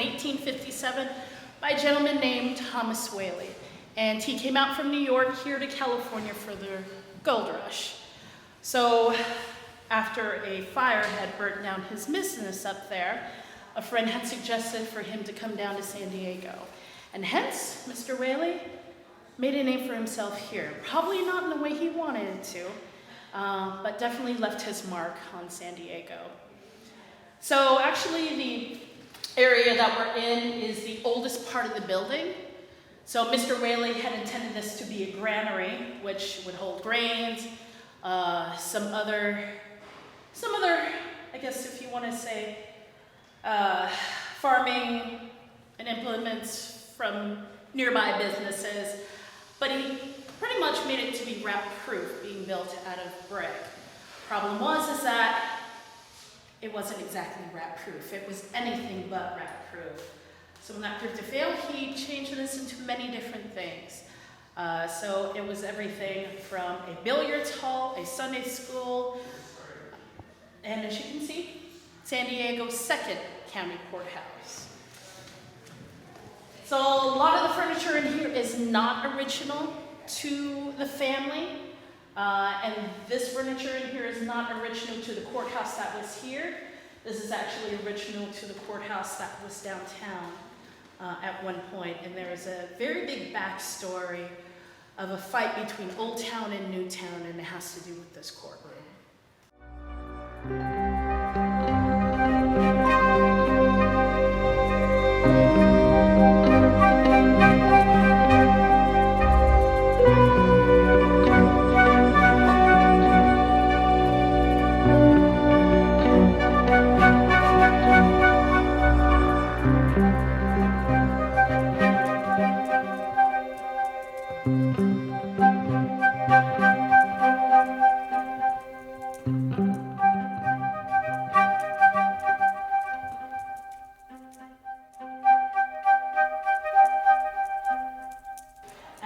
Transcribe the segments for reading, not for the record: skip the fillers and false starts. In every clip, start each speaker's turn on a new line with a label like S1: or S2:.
S1: 1857 by a gentleman named Thomas Whaley. And he came out from New York here to California for the gold rush. So after a fire had burnt down his business up there, a friend had suggested for him to come down to San Diego. And hence, Mr. Whaley made a name for himself here. Probably not in the way he wanted it to, but definitely left his mark on San Diego. So actually the area that we're in is the oldest part of the building. So Mr. Whaley had intended this to be a granary, which would hold grains, some other, I guess if you want to say, farming and implements from nearby businesses. But he pretty much made it to be wrap-proof, being built out of brick. Problem was that it wasn't exactly wrap-proof. It was anything but wrap-proof. So when that proved to fail, he changed this into many different things. So it was everything from a billiards hall, a Sunday school, and as you can see, San Diego's second county courthouse. So a lot of the furniture in here is not original to the family. And this furniture in here is not original to the courthouse that was here. This is actually original to the courthouse that was downtown at one point. And there is a very big backstory of a fight between Old Town and New Town, and it has to do with this courtroom.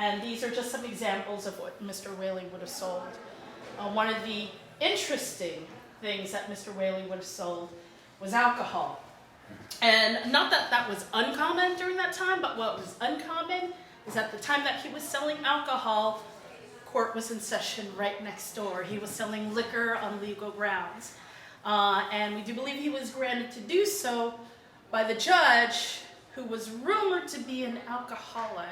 S1: And these are just some examples of what Mr. Whaley would have sold. One of the interesting things that Mr. Whaley would have sold was alcohol. And not that that was uncommon during that time, but what was uncommon is at the time that he was selling alcohol, court was in session right next door. He was selling liquor on legal grounds. And we do believe he was granted to do so by the judge, who was rumored to be an alcoholic.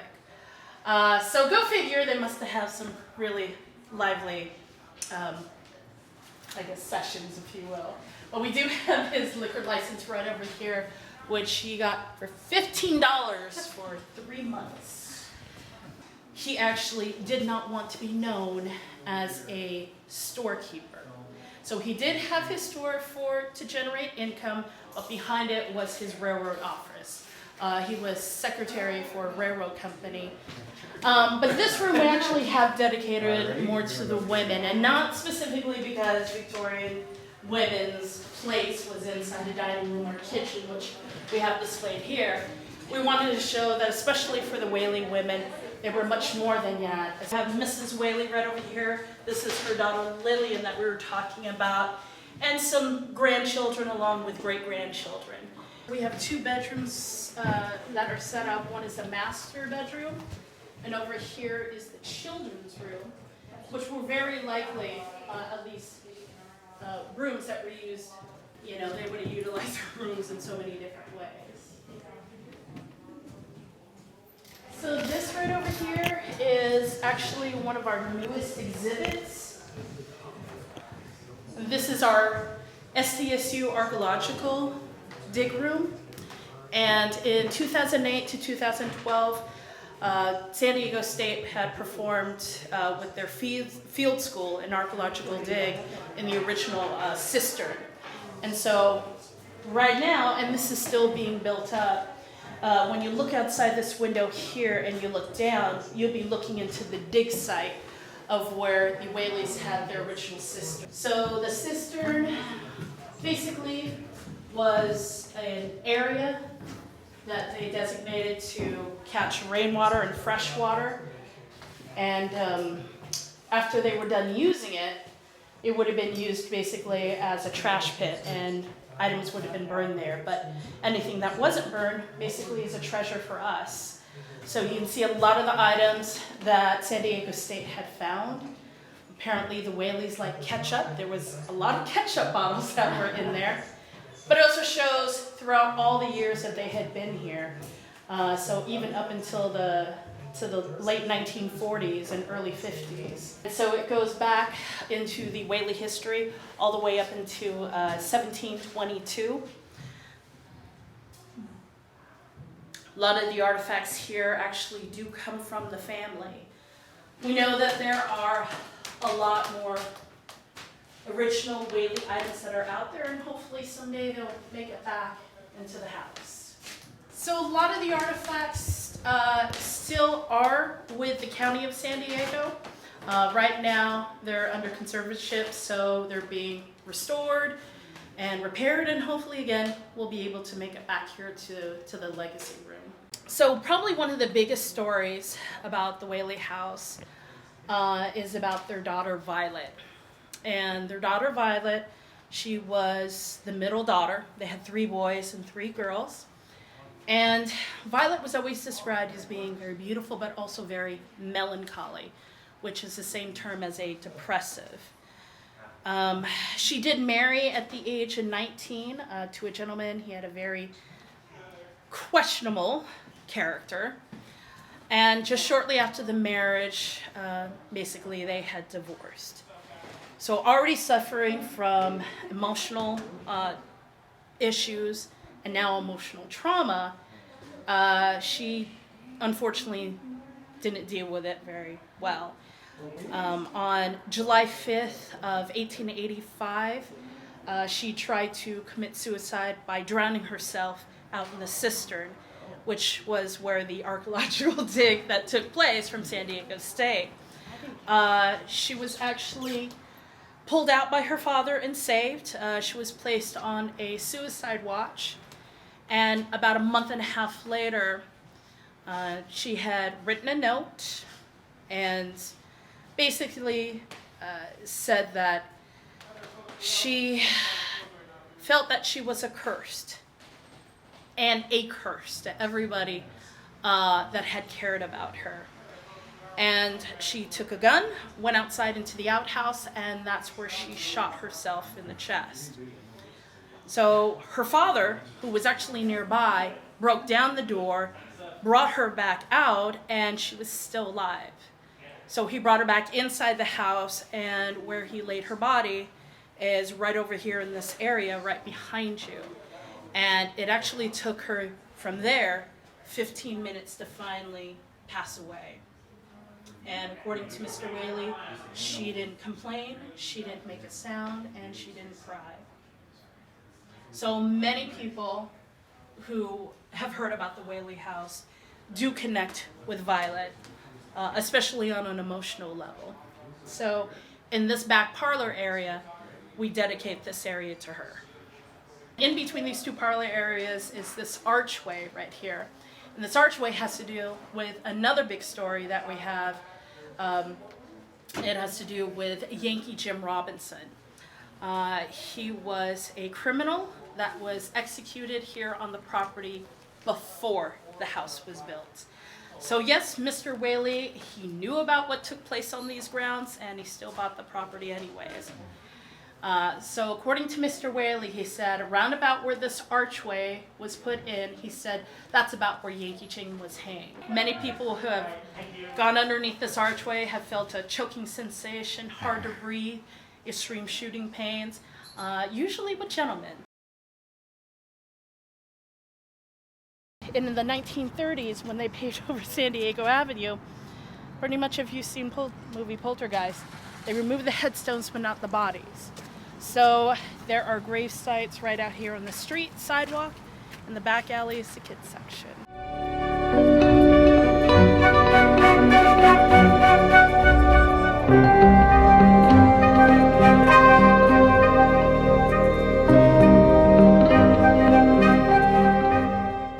S1: So go figure, they must have some really lively, I guess, sessions, if you will. But we do have his liquor license right over here, which he got for $15 for 3 months. He actually did not want to be known as a storekeeper. So he did have his store to generate income, but behind it was his railroad office. He was secretary for a railroad company. But this room we actually have dedicated more to the women, and not specifically because Victorian women's place was inside the dining room or kitchen, which we have displayed here. We wanted to show that, especially for the Whaley women, they were much more than that. I have Mrs. Whaley right over here. This is her daughter Lillian that we were talking about, and some grandchildren along with great-grandchildren. We have 2 bedrooms that are set up. One is the master bedroom, and over here is the children's room, which were very likely, at least rooms that were used, you know, they would have utilized their rooms in so many different ways. So this right over here is actually one of our newest exhibits. This is our SDSU archaeological dig room. And in 2008 to 2012, San Diego State had performed with their field school an archaeological dig in the original cistern. And so right now, and this is still being built up, when you look outside this window here and you look down, you'll be looking into the dig site of where the Whaleys had their original cistern. So the cistern basically was an area that they designated to catch rainwater and fresh water. And after they were done using it, it would have been used basically as a trash pit. And items would have been burned there, but anything that wasn't burned basically is a treasure for us. So you can see a lot of the items that San Diego State had found. Apparently the Whaleys like ketchup. There was a lot of ketchup bottles that were in there. But it also shows throughout all the years that they had been here. So even up until the late 1940s and early 50s. And so it goes back into the Whaley history all the way up into 1722. A lot of the artifacts here actually do come from the family. We know that there are a lot more original Whaley items that are out there, and hopefully someday they'll make it back into the house. So a lot of the artifacts still are with the County of San Diego. Right now they're under conservatorship, so they're being restored and repaired, and hopefully again we'll be able to make it back here to the legacy room. So probably one of the biggest stories about the Whaley House is about their daughter Violet. And their daughter Violet, she was the middle daughter. They had 3 boys and 3 girls. And Violet was always described as being very beautiful, but also very melancholy, which is the same term as a depressive. She did marry at the age of 19 to a gentleman. He had a very questionable character. And just shortly after the marriage, basically they had divorced. So already suffering from emotional issues and now emotional trauma, she unfortunately didn't deal with it very well. On July 5th of 1885, she tried to commit suicide by drowning herself out in the cistern, which was where the archaeological dig that took place from San Diego State. She was actually pulled out by her father and saved. She was placed on a suicide watch, and about a month and a half later, she had written a note and basically said that she felt that she was accursed and a curse to everybody that had cared about her. And she took a gun, went outside into the outhouse, and that's where she shot herself in the chest. So her father, who was actually nearby, broke down the door, brought her back out, and she was still alive. So he brought her back inside the house, and where he laid her body is right over here in this area, right behind you. And it actually took her from there 15 minutes to finally pass away. And according to Mr. Whaley, she didn't complain, she didn't make a sound, and she didn't cry. So many people who have heard about the Whaley House do connect with Violet, especially on an emotional level. So in this back parlor area, we dedicate this area to her. In between these 2 parlor areas is this archway right here. And this archway has to do with another big story that we have. It has to do with Yankee Jim Robinson. He was a criminal that was executed here on the property before the house was built. So yes, Mr. Whaley, he knew about what took place on these grounds, and he still bought the property anyways. So according to Mr. Whaley, he said around about where this archway was put in, he said that's about where Yankee Jim was hanged. Many people who have gone underneath this archway have felt a choking sensation, hard to breathe, extreme shooting pains, usually with gentlemen. In the 1930s, when they paved over San Diego Avenue, pretty much if you've seen movie Poltergeist, they removed the headstones but not the bodies. So there are grave sites right out here on the street, sidewalk, and the back alley is the kids section.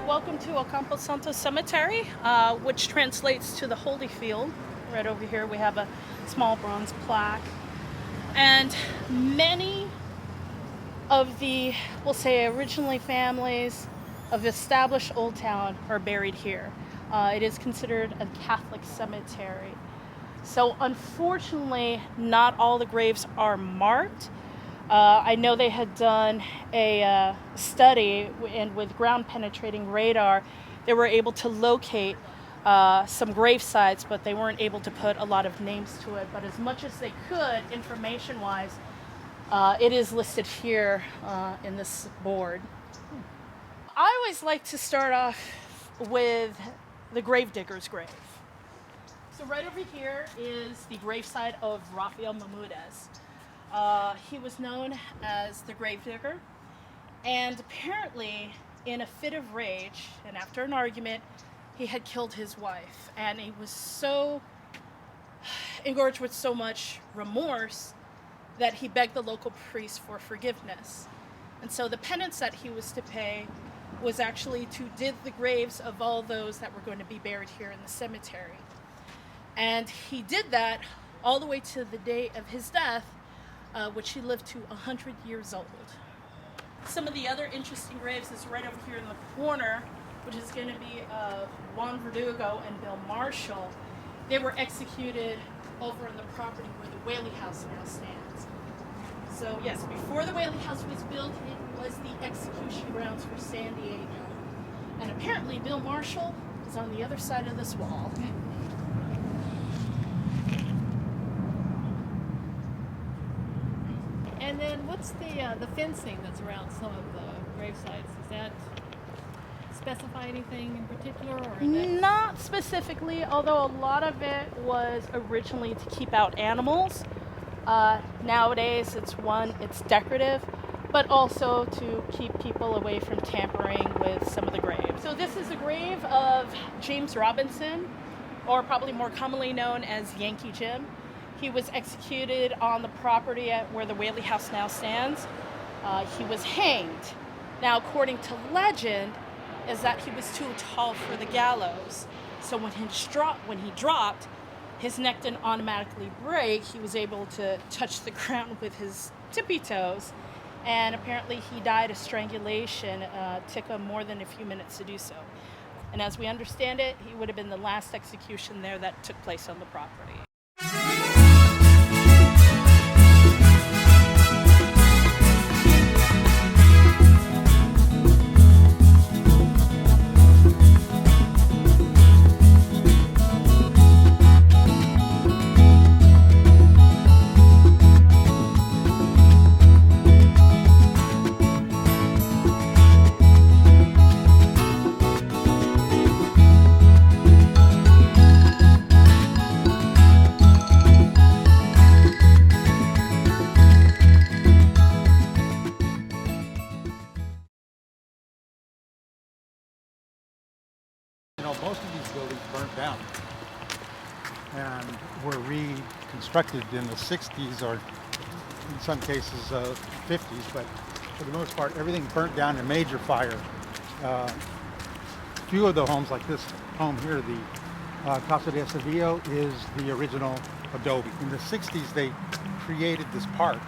S1: Welcome to Campo Santo Cemetery, which translates to the Holy Field. Right over here we have a small bronze plaque. And many of the, we'll say, originally families of established Old Town are buried here. It is considered a Catholic cemetery. So unfortunately, not all the graves are marked. I know they had done a study, and with ground penetrating radar, they were able to locate some grave sites, but they weren't able to put a lot of names to it. But as much as they could, information-wise, it is listed here in this board. I always like to start off with the gravedigger's grave. So right over here is the gravesite of Rafael Bermudez. He was known as the gravedigger, and apparently in a fit of rage and after an argument, he had killed his wife, and he was so engorged with so much remorse that he begged the local priest for forgiveness. And so the penance that he was to pay was actually to dig the graves of all those that were going to be buried here in the cemetery. And he did that all the way to the day of his death, which he lived to 100 years old. Some of the other interesting graves is right over here in the corner, which is going to be Juan Verdugo and Bill Marshall. They were executed over on the property where the Whaley House now stands. So yes, before the Whaley House was built, it was the execution grounds for San Diego. And apparently Bill Marshall is on the other side of this wall.
S2: And then what's the fencing that's around some of the grave sites? Does that specify anything in particular? Or
S1: not specifically, although a lot of it was originally to keep out animals. Nowadays it's decorative, but also to keep people away from tampering with some of the graves. So this is the grave of James Robinson, or probably more commonly known as Yankee Jim. He was executed on the property at where the Whaley House now stands. He was hanged. Now, according to legend, is that he was too tall for the gallows. So when he dropped, his neck didn't automatically break. He was able to touch the ground with his tippy toes. And apparently he died of strangulation. Took him more than a few minutes to do so. And as we understand it, he would have been the last execution there that took place on the property.
S3: Most of these buildings burnt down and were reconstructed in the 60s or in some cases 50s, but for the most part everything burnt down in a major fire. A few of the homes, like this home here, the Casa de Freds, is the original adobe. In the 60s they created this park.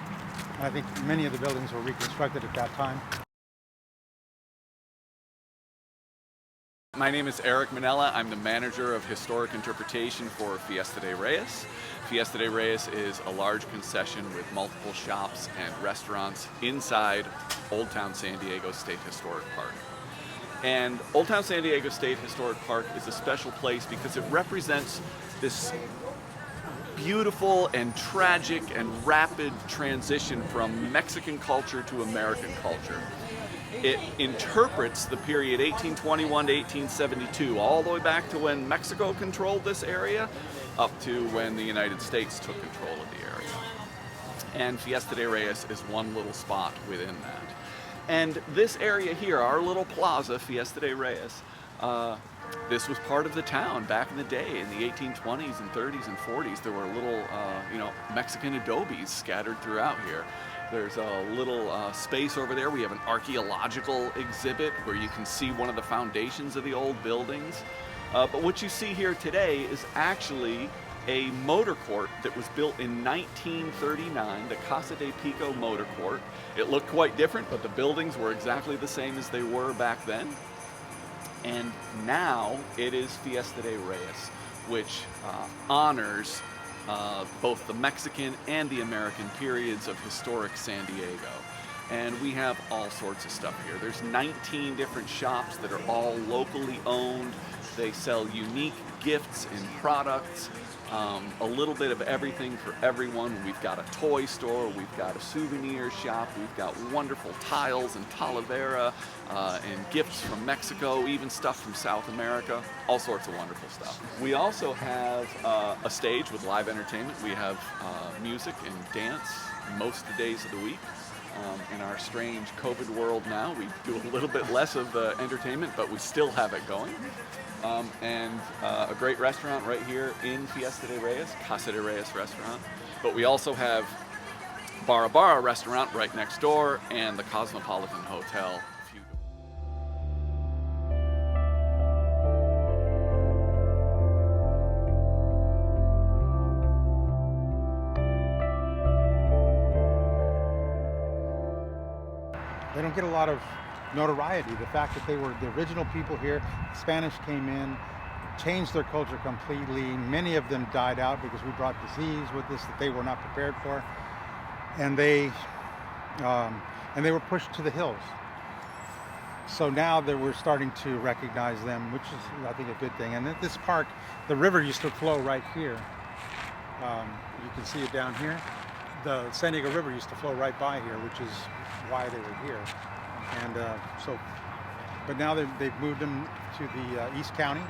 S3: I think many of the buildings were reconstructed at that time.
S4: My name is Eric Manella. I'm the manager of historic interpretation for Fiesta de Reyes. Fiesta de Reyes is a large concession with multiple shops and restaurants inside Old Town San Diego State Historic Park. And Old Town San Diego State Historic Park is a special place because it represents this beautiful and tragic and rapid transition from Mexican culture to American culture. It interprets the period 1821 to 1872, all the way back to when Mexico controlled this area, up to when the United States took control of the area. And Fiesta de Reyes is one little spot within that. And this area here, our little plaza, Fiesta de Reyes, this was part of the town back in the day. In the 1820s and 30s and 40s, there were little, Mexican adobes scattered throughout here. There's a little space over there. We have an archaeological exhibit where you can see one of the foundations of the old buildings. But what you see here today is actually a motor court that was built in 1939, the Casa de Pico motor court. It looked quite different, but the buildings were exactly the same as they were back then. And now it is Fiesta de Reyes, which honors both the Mexican and the American periods of historic San Diego. And we have all sorts of stuff here. There's 19 different shops that are all locally owned. They sell unique gifts and products, a little bit of everything for everyone. We've got a toy store, we've got a souvenir shop, we've got wonderful tiles and talavera and gifts from Mexico, even stuff from South America, all sorts of wonderful stuff. We also have a stage with live entertainment. We have music and dance most of the days of the week. In our strange COVID world now, we do a little bit less of the entertainment, but we still have it going. And a great restaurant right here in Fiesta de Reyes, Casa de Reyes restaurant. But we also have Bara Bara restaurant right next door and the Cosmopolitan Hotel.
S3: They don't get a lot of notoriety. The fact that they were the original people here, Spanish came in, changed their culture completely. Many of them died out because we brought disease with us that they were not prepared for, and they were pushed to the hills. So now that we're starting to recognize them, which is, I think, a good thing. And at this park, the river used to flow right here. You can see it down here. The San Diego River used to flow right by here, which is why they were here. And but now they've moved them to the East County.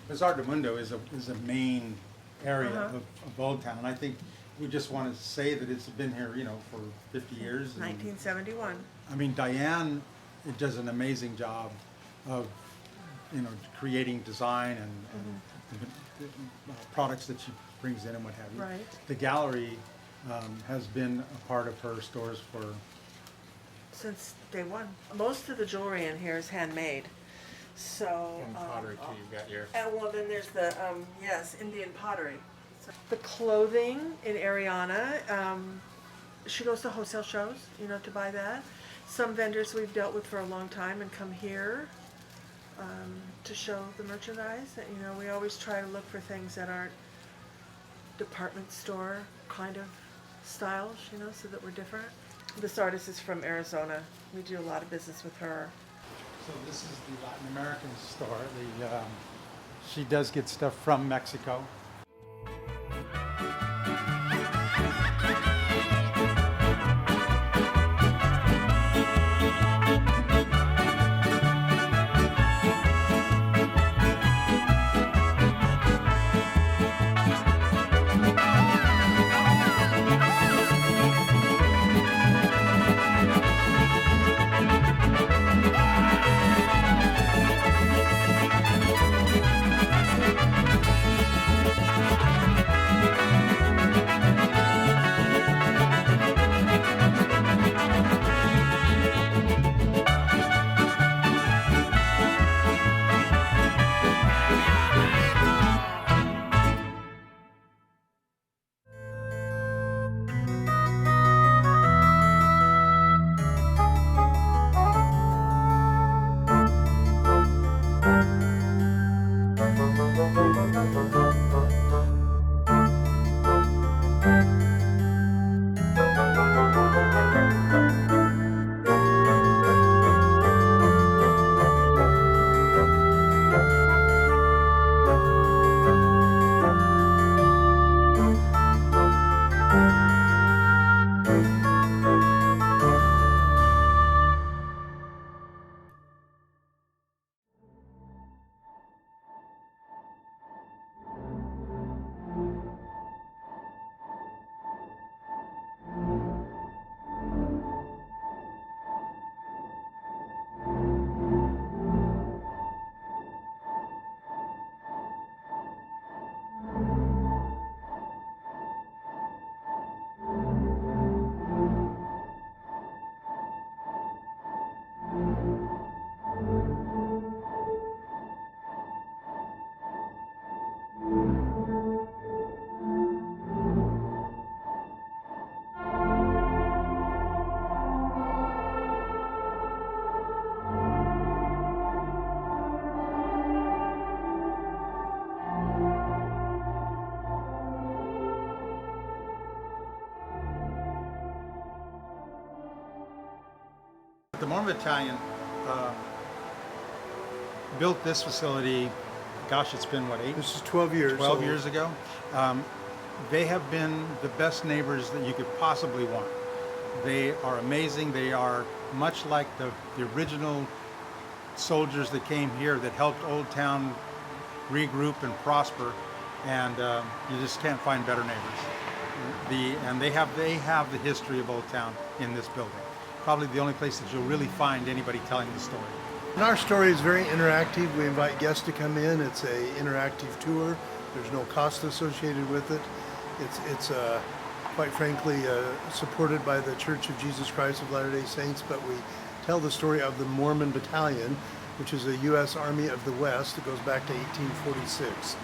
S3: Bazaar del Mundo is a main area of Old Town. I think we just want to say that it's been here, for 50 years.
S5: 1971.
S3: I mean, Diane does an amazing job of, creating design and products that she brings in and what have you.
S5: Right.
S3: The gallery has been a part of her stores for
S5: Since day one. Most of the jewelry in here is handmade. So.
S3: and pottery too. You've got your.
S5: And well, then there's the Indian pottery. So, the clothing in Ariana. She goes to wholesale shows, to buy that. Some vendors we've dealt with for a long time and come here to show the merchandise. We always try to look for things that aren't department store kind of styles, so that we're different. This artist is from Arizona. We do a lot of business with her.
S3: So this is the Latin American store. She does get stuff from Mexico. The Mormon Battalion built this facility, gosh, it's been what,
S6: This is 12 years.
S3: 12 years ago. They have been the best neighbors that you could possibly want. They are amazing. They are much like the original soldiers that came here that helped Old Town regroup and prosper, and you just can't find better neighbors. And they have the history of Old Town in this building. Probably the only place that you'll really find anybody telling the story.
S6: And our story is very interactive. We invite guests to come in. It's a interactive tour. There's no cost associated with it. It's quite frankly supported by the Church of Jesus Christ of Latter-day Saints, but we tell the story of the Mormon Battalion, which is a U.S. Army of the West that goes back to 1846.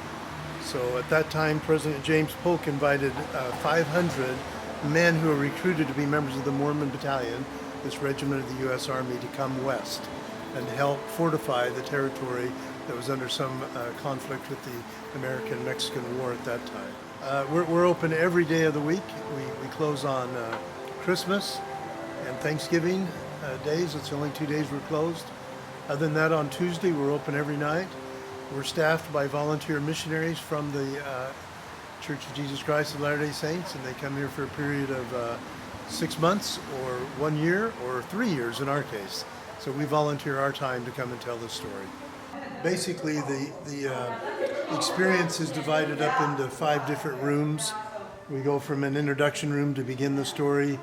S6: So at that time, President James Polk invited 500 men who were recruited to be members of the Mormon Battalion, this regiment of the U.S. Army, to come west and help fortify the territory that was under some conflict with the American-Mexican War at that time. We're open every day of the week. We close on Christmas and Thanksgiving days. It's the only 2 days we're closed. Other than that, on Tuesday, we're open every night. We're staffed by volunteer missionaries from the Church of Jesus Christ of Latter-day Saints, and they come here for a period of 6 months or 1 year or 3 years in our case. So we volunteer our time to come and tell this story. Basically, the experience is divided up into 5 different rooms. We go from an introduction room to begin the story,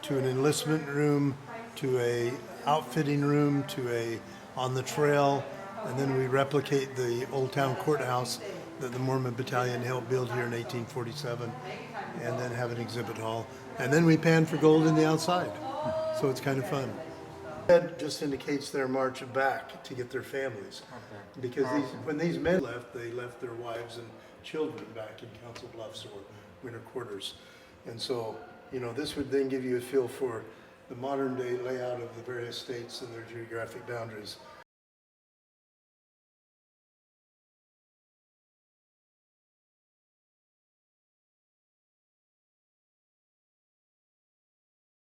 S6: to an enlistment room, to a outfitting room, to a on the trail, and then we replicate the Old Town Courthouse that the Mormon Battalion helped build here in 1847, and then have an exhibit hall. And then we pan for gold in the outside. So it's kind of fun. That just indicates their march back to get their families. Because when these men left, they left their wives and children back in Council Bluffs or winter quarters. And so, you know, this would then give you a feel for the modern day layout of the various states and their geographic boundaries.